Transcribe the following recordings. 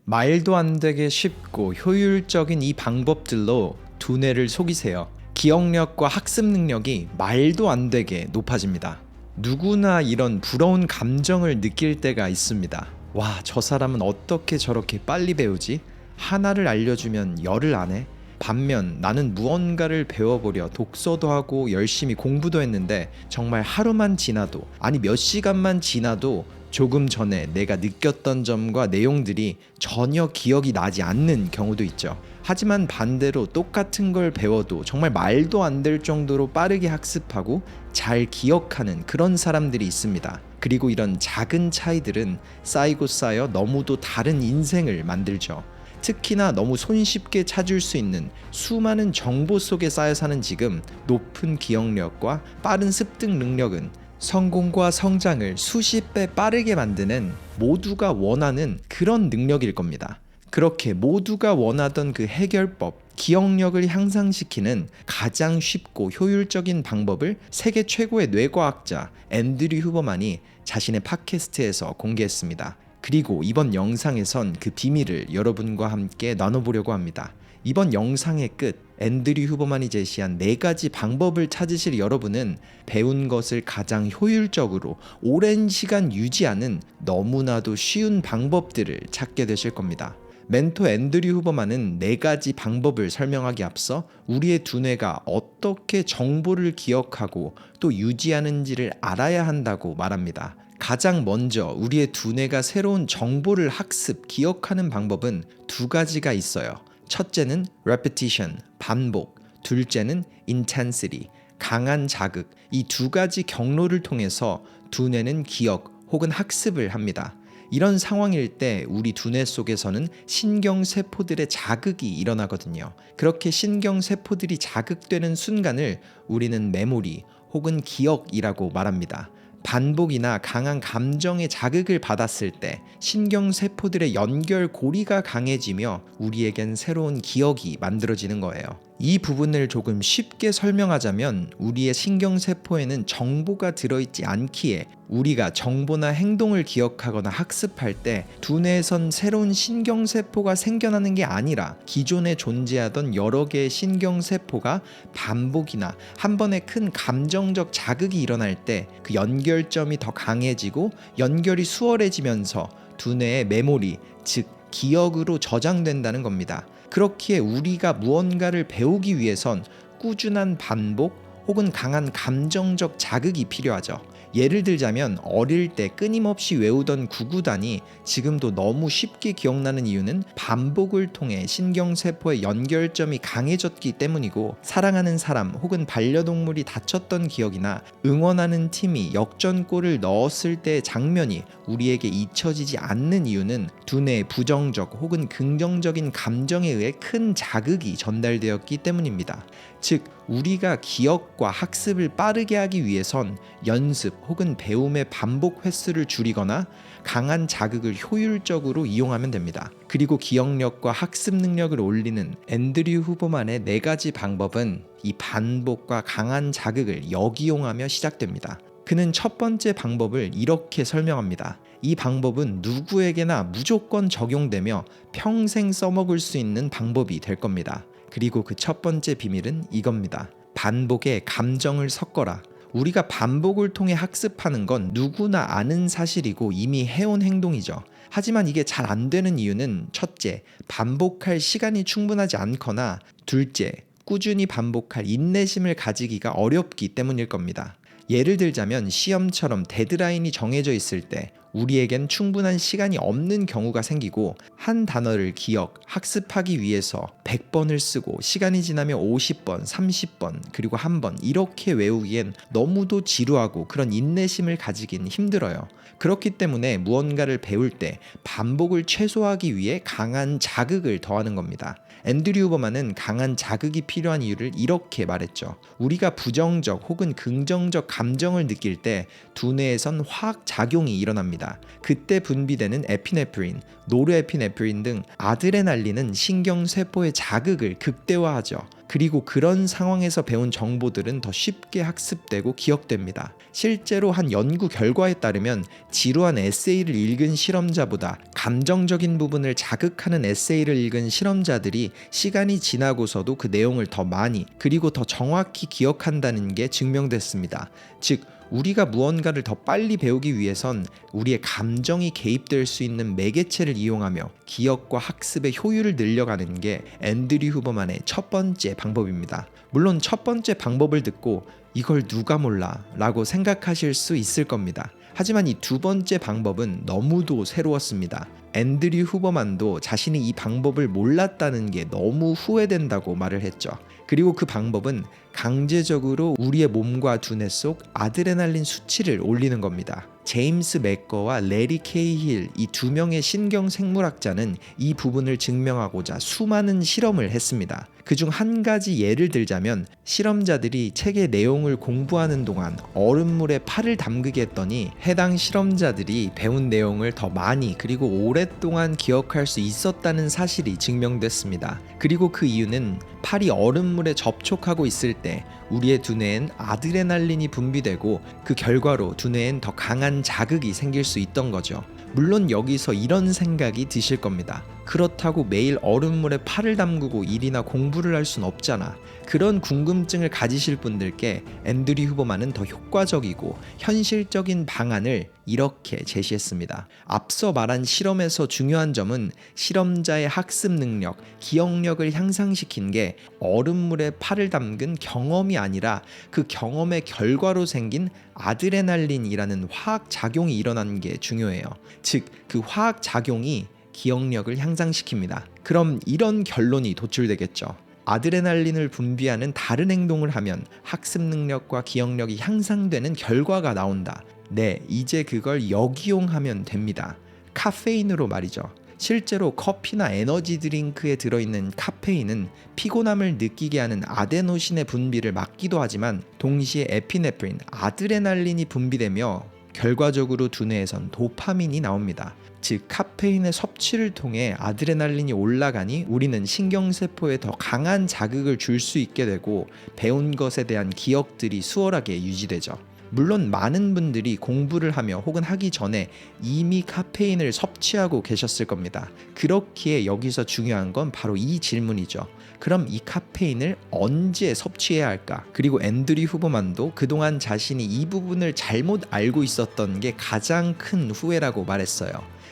말도 안 되게 쉽고 효율적인 이 방법들로 두뇌를 속이세요. 기억력과 학습 능력이 말도 안 되게 높아집니다. 누구나 이런 부러운 감정을 느낄 때가 있습니다. 와, 저 사람은 어떻게 저렇게 빨리 배우지? 하나를 알려주면 열을 안 해? 반면 나는 무언가를 배워보려 독서도 하고 열심히 공부도 했는데 정말 하루만 지나도, 아니 몇 시간만 지나도 조금 전에 내가 느꼈던 점과 내용들이 전혀 기억이 나지 않는 경우도 있죠. 하지만 반대로 똑같은 걸 배워도 정말 말도 안 될 정도로 빠르게 학습하고 잘 기억하는 그런 사람들이 있습니다. 그리고 이런 작은 차이들은 쌓이고 쌓여 너무도 다른 인생을 만들죠. 특히나 너무 손쉽게 찾을 수 있는 수많은 정보 속에 쌓여 사는 지금, 높은 기억력과 빠른 습득 능력은 성공과 성장을 수십 배 빠르게 만드는 모두가 원하는 그런 능력일 겁니다. 그렇게 모두가 원하던 그 해결법, 기억력을 향상시키는 가장 쉽고 효율적인 방법을 세계 최고의 뇌과학자 앤드류 후버만이 자신의 팟캐스트에서 공개했습니다. 그리고 이번 영상에선 그 비밀을 여러분과 함께 나눠보려고 합니다. 이번 영상의 끝, 앤드류 후버만이 제시한 4가지 방법을 찾으실 여러분은 배운 것을 가장 효율적으로 오랜 시간 유지하는 너무나도 쉬운 방법들을 찾게 되실 겁니다. 멘토 앤드류 후버만은 4가지 방법을 설명하기 앞서 우리의 두뇌가 어떻게 정보를 기억하고 또 유지하는지를 알아야 한다고 말합니다. 가장 먼저 우리의 두뇌가 새로운 정보를 학습, 기억하는 방법은 2가지가 있어요. 첫째는 repetition, 반복, 둘째는 intensity, 강한 자극. 이 2가지 경로를 통해서 두뇌는 기억 혹은 학습을 합니다. 이런 상황일 때 우리 두뇌 속에서는 신경세포들의 자극이 일어나거든요. 그렇게 신경세포들이 자극되는 순간을 우리는 메모리 혹은 기억이라고 말합니다. 반복이나 강한 감정의 자극을 받았을 때 신경세포들의 연결고리가 강해지며 우리에겐 새로운 기억이 만들어지는 거예요. 이 부분을 조금 쉽게 설명하자면 우리의 신경세포에는 정보가 들어있지 않기에 우리가 정보나 행동을 기억하거나 학습할 때 두뇌에선 새로운 신경세포가 생겨나는 게 아니라 기존에 존재하던 여러 개의 신경세포가 반복이나 한 번에 큰 감정적 자극이 일어날 때 그 연결점이 더 강해지고 연결이 수월해지면서 두뇌의 메모리, 즉 기억으로 저장된다는 겁니다. 그렇기에 우리가 무언가를 배우기 위해선 꾸준한 반복 혹은 강한 감정적 자극이 필요하죠. 예를 들자면 어릴 때 끊임없이 외우던 구구단이 지금도 너무 쉽게 기억나는 이유는 반복을 통해 신경세포의 연결점이 강해졌기 때문이고, 사랑하는 사람 혹은 반려동물이 다쳤던 기억이나 응원하는 팀이 역전골을 넣었을 때의 장면이 우리에게 잊혀지지 않는 이유는 두뇌의 부정적 혹은 긍정적인 감정에 의해 큰 자극이 전달되었기 때문입니다. 즉, 우리가 기억과 학습을 빠르게 하기 위해선 연습 혹은 배움의 반복 횟수를 줄이거나 강한 자극을 효율적으로 이용하면 됩니다. 그리고 기억력과 학습 능력을 올리는 앤드류 후버만의 4가지 방법은 이 반복과 강한 자극을 역이용하며 시작됩니다. 그는 첫 번째 방법을 이렇게 설명합니다. 이 방법은 누구에게나 무조건 적용되며 평생 써먹을 수 있는 방법이 될 겁니다. 그리고 그 첫 번째 비밀은 이겁니다. 반복에 감정을 섞어라. 우리가 반복을 통해 학습하는 건 누구나 아는 사실이고 이미 해온 행동이죠. 하지만 이게 잘 안 되는 이유는 첫째, 반복할 시간이 충분하지 않거나 둘째, 꾸준히 반복할 인내심을 가지기가 어렵기 때문일 겁니다. 예를 들자면 시험처럼 데드라인이 정해져 있을 때 우리에겐 충분한 시간이 없는 경우가 생기고, 한 단어를 기억, 학습하기 위해서 100번을 쓰고 시간이 지나면 50번, 30번, 그리고 1번 이렇게 외우기엔 너무도 지루하고 그런 인내심을 가지긴 힘들어요. 그렇기 때문에 무언가를 배울 때 반복을 최소화하기 위해 강한 자극을 더하는 겁니다. 앤드류 후버만은 강한 자극이 필요한 이유를 이렇게 말했죠. 우리가 부정적 혹은 긍정적 감정을 느낄 때 두뇌에선 화학 작용이 일어납니다. 합니다. 그때 분비되는 에피네프린, 노르에피네프린 등 아드레날린은 신경세포의 자극을 극대화하죠. 그리고 그런 상황에서 배운 정보들은 더 쉽게 학습되고 기억됩니다. 실제로 한 연구 결과에 따르면 지루한 에세이를 읽은 실험자보다 감정적인 부분을 자극하는 에세이를 읽은 실험자들이 시간이 지나고서도 그 내용을 더 많이 그리고 더 정확히 기억한다는 게 증명됐습니다. 즉 우리가 무언가를 더 빨리 배우기 위해선 우리의 감정이 개입될 수 있는 매개체를 이용하며 기억과 학습의 효율을 늘려가는 게 앤드류 후버만의 첫 번째 방법입니다. 물론 첫 번째 방법을 듣고 이걸 누가 몰라 라고 생각하실 수 있을 겁니다. 하지만 이 두 번째 방법은 너무도 새로웠습니다. 앤드류 후버만도 자신이 이 방법을 몰랐다는 게 너무 후회된다고 말을 했죠. 그리고 그 방법은 강제적으로 우리의 몸과 두뇌 속 아드레날린 수치를 올리는 겁니다. 제임스 맥거와 레리 케이힐 이 두 명의 신경생물학자는 이 부분을 증명하고자 수많은 실험을 했습니다. 그중 한 가지 예를 들자면 실험자들이 책의 내용을 공부하는 동안 얼음물에 팔을 담그게 했더니 해당 실험자들이 배운 내용을 더 많이 그리고 오랫동안 기억할 수 있었다는 사실이 증명됐습니다. 그리고 그 이유는 팔이 얼음물에 접촉하고 있을 때 우리의 두뇌엔 아드레날린이 분비되고 그 결과로 두뇌엔 더 강한 자극이 생길 수 있던 거죠. 물론 여기서 이런 생각이 드실 겁니다. 그렇다고 매일 얼음물에 팔을 담그고 일이나 공부를 할 순 없잖아. 그런 궁금증을 가지실 분들께 앤드류 후버만은 더 효과적이고 현실적인 방안을 이렇게 제시했습니다. 앞서 말한 실험에서 중요한 점은 실험자의 학습 능력, 기억력을 향상시킨 게 얼음물에 팔을 담근 경험이 아니라 그 경험의 결과로 생긴 아드레날린이라는 화학 작용이 일어난 게 중요해요. 즉, 그 화학 작용이 기억력을 향상시킵니다. 그럼 이런 결론이 도출되겠죠. 아드레날린을 분비하는 다른 행동을 하면 학습 능력과 기억력이 향상되는 결과가 나온다. 네, 이제 그걸 역이용하면 됩니다. 카페인으로 말이죠. 실제로 커피나 에너지 드링크에 들어있는 카페인은 피곤함을 느끼게 하는 아데노신의 분비를 막기도 하지만 동시에 에피네프린, 아드레날린이 분비되며 결과적으로 두뇌에선 도파민이 나옵니다. 즉 카페인의 섭취를 통해 아드레날린이 올라가니 우리는 신경세포에 더 강한 자극을 줄 수 있게 되고 배운 것에 대한 기억들이 수월하게 유지되죠. 물론 많은 분들이 공부를 하며 혹은 하기 전에 이미 카페인을 섭취하고 계셨을 겁니다. 그렇기에 여기서 중요한 건 바로 이 질문이죠. 그럼 이 카페인을 언제 섭취해야 할까? 그리고 앤드류 후버만도 그동안 자신이 이 부분을 잘못 알고 있었던 게 가장 큰 후회라고 말했어요.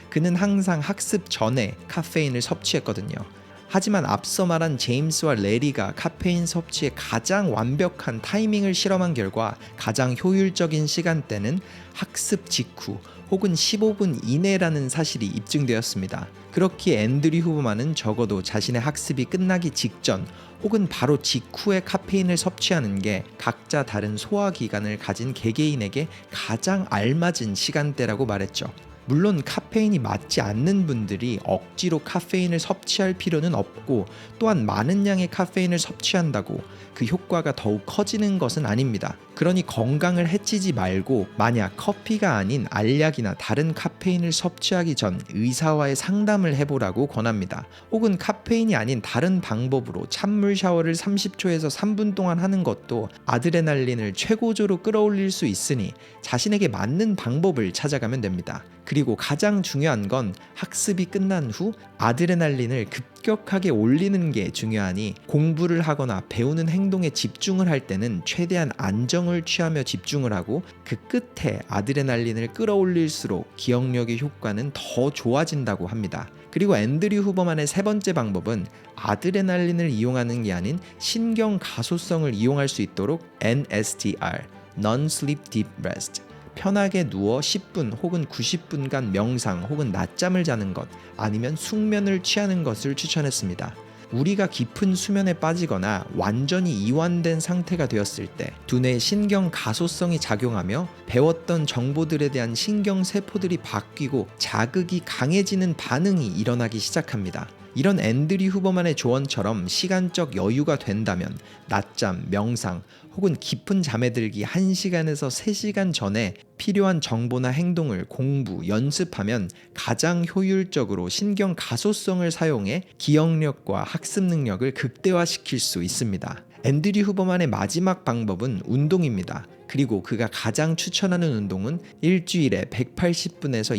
그는 항상 학습 전에 카페인을 섭취했거든요. 하지만 앞서 말한 제임스와 레리가 카페인 섭취의 가장 완벽한 타이밍을 실험한 결과 가장 효율적인 시간대는 학습 직후 혹은 15분 이내라는 사실이 입증되었습니다. 그렇기에 앤드류 후버만은 적어도 자신의 학습이 끝나기 직전 혹은 바로 직후에 카페인을 섭취하는 게 각자 다른 소화기관을 가진 개개인에게 가장 알맞은 시간대라고 말했죠. 물론 카페인이 맞지 않는 분들이 억지로 카페인을 섭취할 필요는 없고 또한 많은 양의 카페인을 섭취한다고 그 효과가 더욱 커지는 것은 아닙니다. 그러니 건강을 해치지 말고 만약 커피가 아닌 알약이나 다른 카페인을 섭취하기 전 의사와의 상담을 해보라고 권합니다. 혹은 카페인이 아닌 다른 방법으로 찬물 샤워를 30초에서 3분 동안 하는 것도 아드레날린을 최고조로 끌어올릴 수 있으니 자신에게 맞는 방법을 찾아가면 됩니다. 그리고 가장 중요한 건 학습이 끝난 후 아드레날린을 급격하게 올리는 게 중요하니 공부를 하거나 배우는 행동에 집중을 할 때는 최대한 안정을 취하며 집중을 하고 그 끝에 아드레날린을 끌어올릴수록 기억력의 효과는 더 좋아진다고 합니다. 그리고 앤드류 후버만의 세 번째 방법은 아드레날린을 이용하는 게 아닌 신경 가소성을 이용할 수 있도록 NSDR, Non-Sleep Deep Rest, 편하게 누워 10분 혹은 90분간 명상 혹은 낮잠을 자는 것 아니면 숙면을 취하는 것을 추천했습니다. 우리가 깊은 수면에 빠지거나 완전히 이완된 상태가 되었을 때 두뇌의 신경 가소성이 작용하며 배웠던 정보들에 대한 신경 세포들이 바뀌고 자극이 강해지는 반응이 일어나기 시작합니다. 이런 앤드류 후버만의 조언처럼 시간적 여유가 된다면 낮잠, 명상 혹은 깊은 잠에 들기 1시간에서 3시간 전에 필요한 정보나 행동을 공부, 연습하면 가장 효율적으로 신경 가소성을 사용해 기억력과 학습 능력을 극대화시킬 수 있습니다. 앤드류 후버만의 마지막 방법은 운동입니다. 그리고 그가 가장 추천하는 운동은 일주일에 180분에서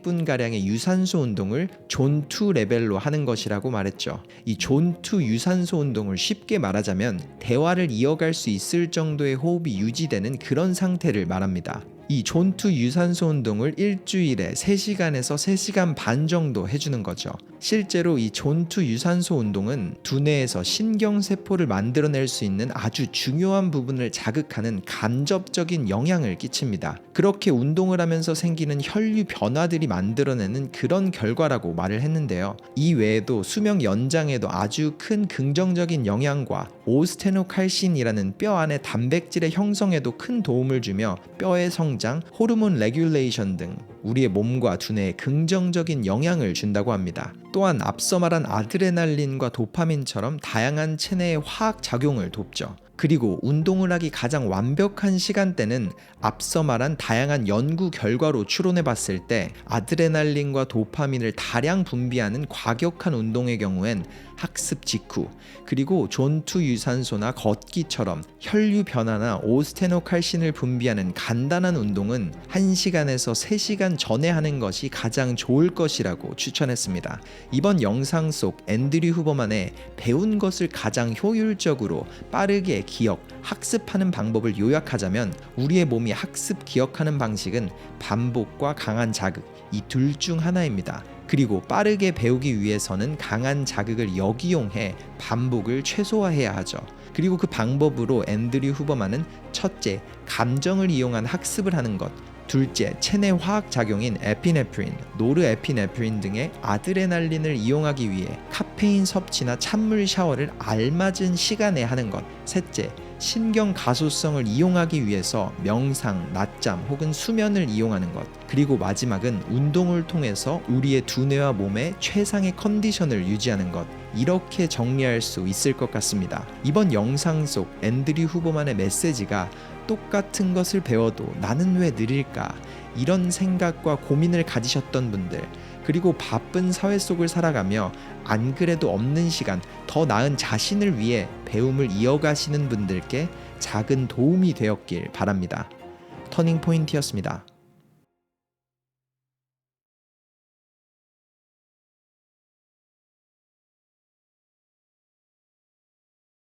200분가량의 유산소 운동을 존2 레벨로 하는 것이라고 말했죠. 이 존2 유산소 운동을 쉽게 말하자면 대화를 이어갈 수 있을 정도의 호흡이 유지되는 그런 상태를 말합니다. 이 존2 유산소 운동을 일주일에 3시간에서 3시간 반 정도 해주는 거죠. 실제로 이 존2 유산소 운동은 두뇌에서 신경세포를 만들어낼 수 있는 아주 중요한 부분을 자극하는 간접적인 영향을 끼칩니다. 그렇게 운동을 하면서 생기는 혈류 변화들이 만들어내는 그런 결과라고 말을 했는데요. 이 외에도 수명 연장에도 아주 큰 긍정적인 영향과 오스테노칼신이라는 뼈 안의 단백질의 형성에도 큰 도움을 주며 뼈의 성장, 호르몬 레귤레이션 등 우리의 몸과 두뇌에 긍정적인 영향을 준다고 합니다. 또한 앞서 말한 아드레날린과 도파민처럼 다양한 체내의 화학 작용을 돕죠. 그리고 운동을 하기 가장 완벽한 시간대는 앞서 말한 다양한 연구 결과로 추론해 봤을 때 아드레날린과 도파민을 다량 분비하는 과격한 운동의 경우엔 학습 직후, 그리고 존2 유산소나 걷기처럼 혈류 변화나 오스테노칼신을 분비하는 간단한 운동은 1시간에서 3시간 전에 하는 것이 가장 좋을 것이라고 추천했습니다. 이번 영상 속 앤드류 후버만의 배운 것을 가장 효율적으로 빠르게 기억, 학습하는 방법을 요약하자면 우리의 몸이 학습, 기억하는 방식은 반복과 강한 자극, 이 둘 중 하나입니다. 그리고 빠르게 배우기 위해서는 강한 자극을 역이용해 반복을 최소화해야 하죠. 그리고 그 방법으로 앤드류 후버만은 첫째, 감정을 이용한 학습을 하는 것, 둘째, 체내 화학 작용인 에피네프린, 노르에피네프린 등의 아드레날린을 이용하기 위해 카페인 섭취나 찬물 샤워를 알맞은 시간에 하는 것, 셋째, 신경 가소성을 이용하기 위해서 명상, 낮잠 혹은 수면을 이용하는 것, 그리고 마지막은 운동을 통해서 우리의 두뇌와 몸의 최상의 컨디션을 유지하는 것, 이렇게 정리할 수 있을 것 같습니다. 이번 영상 속 앤드류 후버만의 메시지가 똑같은 것을 배워도 나는 왜 느릴까? 이런 생각과 고민을 가지셨던 분들, 그리고 바쁜 사회 속을 살아가며 안 그래도 없는 시간, 더 나은 자신을 위해 배움을 이어가시는 분들께 작은 도움이 되었길 바랍니다. 터닝포인트였습니다.